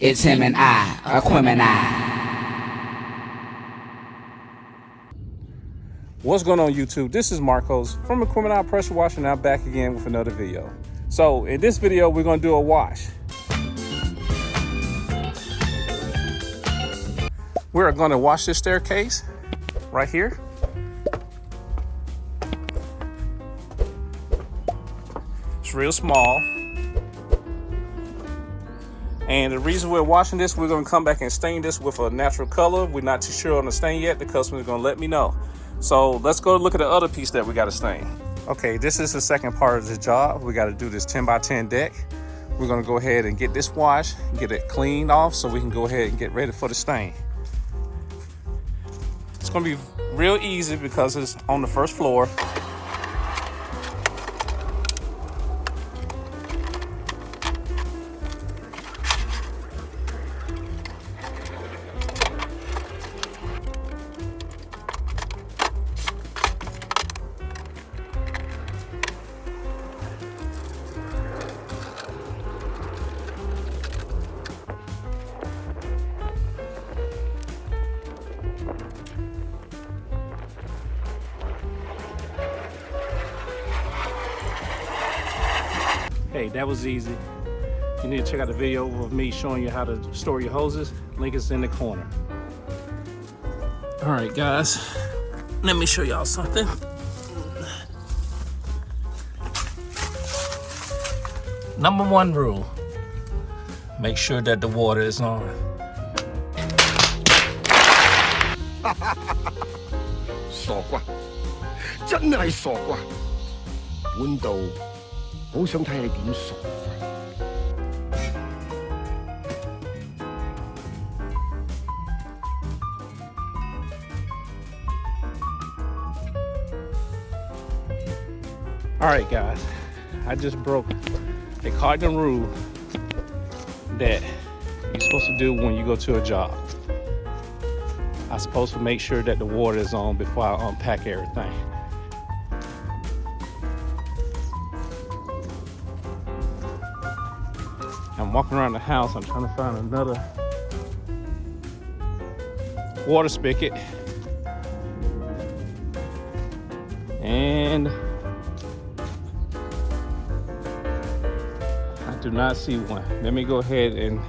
It's him and I, Aquemini. What's going on YouTube? This is Marcos from Aquemini Pressure Washing. I'm back again with another video. So in this video, we're gonna do a wash. We're gonna wash this staircase right here. It's real small. And the reason we're washing this, we're gonna come back and stain this with a natural color. We're not too sure on the stain yet. The customer's gonna let me know. So let's go look at the other piece that we gotta stain. Okay, this is the second part of the job. We gotta do this 10 by 10 deck. We're gonna go ahead and get this washed, get it cleaned off so we can go ahead and get ready for the stain. It's gonna be real easy because it's on the first floor. Hey, that was easy. You need to check out the video of me showing you how to store your hoses. Link is in the corner. All right, guys, let me show y'all something. Number one rule, make sure that the water is on. 傻瓜，真係傻瓜。本道好想睇你點傻法。All right, guys, I just broke a cardinal rule that you're supposed to do when you go to a job. I'm supposed to make sure that the water is on before I unpack everything. I'm walking around the house, I'm trying to find another water spigot. And I do not see one. Let me go ahead and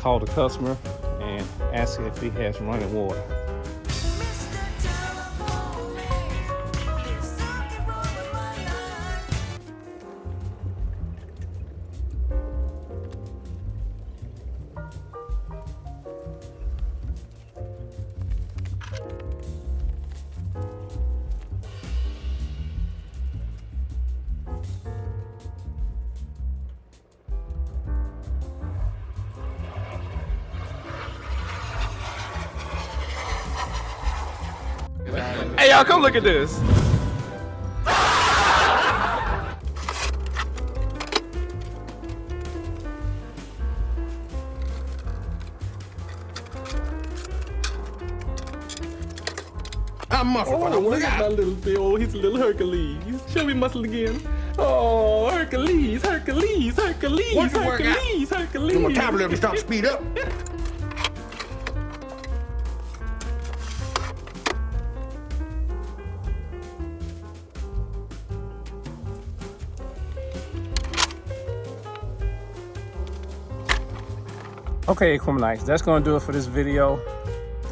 call the customer and ask if he has running water. Hey y'all, come look at this. Oh, look at my little Bill. He's a little Hercules. Show me muscle again. Oh, Hercules, Hercules, Hercules, What's the workout? Hercules, Hercules. Do my tablet to stop speed up. Okay, Aqueminites, that's going to do it for this video.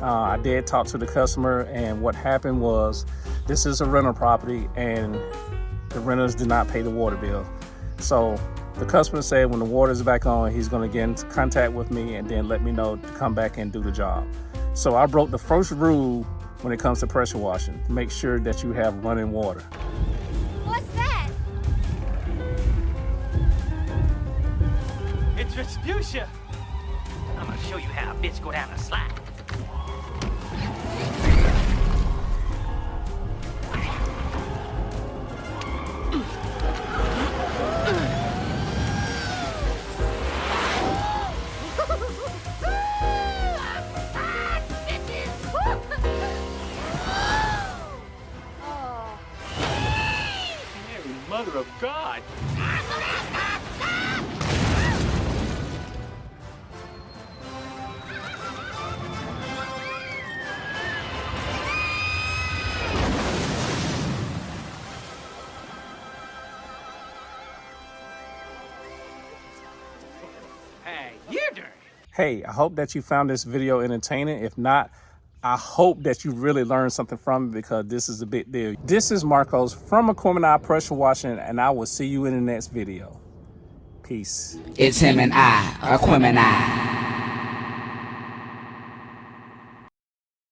I did talk to the customer, and what happened was this is a rental property and the renters did not pay the water bill. So the customer said when the water is back on, he's going to get in contact with me and then let me know to come back and do the job. So I broke the first rule when it comes to pressure washing. Make sure that you have running water. What's that? It's Vespucia. I'm gonna show you how a bitch go down a slide. Mother of God. You're dirty. Hey, I hope that you found this video entertaining. If not, I hope that you really learned something from it because this is a big deal. This is Marcos from Aquemini Pressure Washing, and I will see you in the next video. Peace. It's him and I, Aquemini.